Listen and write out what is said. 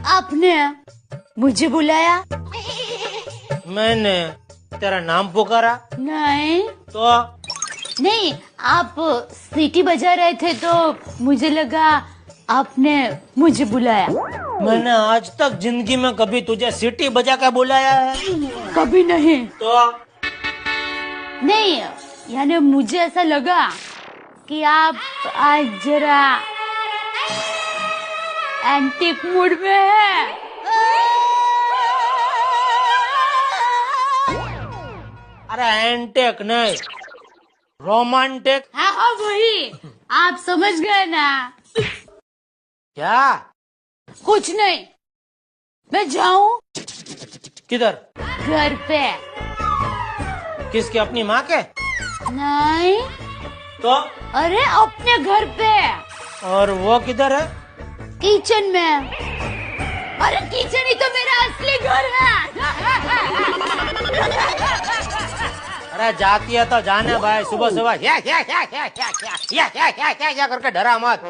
आपने मुझे बुलाया? मैंने तेरा नाम पुकारा? नहीं तो नहीं, आप सीटी बजा रहे थे तो मुझे लगा आपने मुझे बुलाया। मैंने आज तक जिंदगी में कभी तुझे सीटी बजा के बुलाया है? कभी नहीं। तो नहीं, यानी मुझे ऐसा लगा कि आप आज जरा एंटिक मूड में है। अरे एंटेक नहीं, रोमांटिक। हाँ हाँ वही, आप समझ गए ना। क्या? कुछ नहीं, मैं जाऊं? किधर? घर पे। किसके, अपनी माँ के? नहीं, तो अरे अपने घर पे। और वो किधर है? किचन में। अरे किचन ही तो मेरा असली घर है। अरे जाती है तो जाने भाई, सुबह सुबह या करके डरा मत।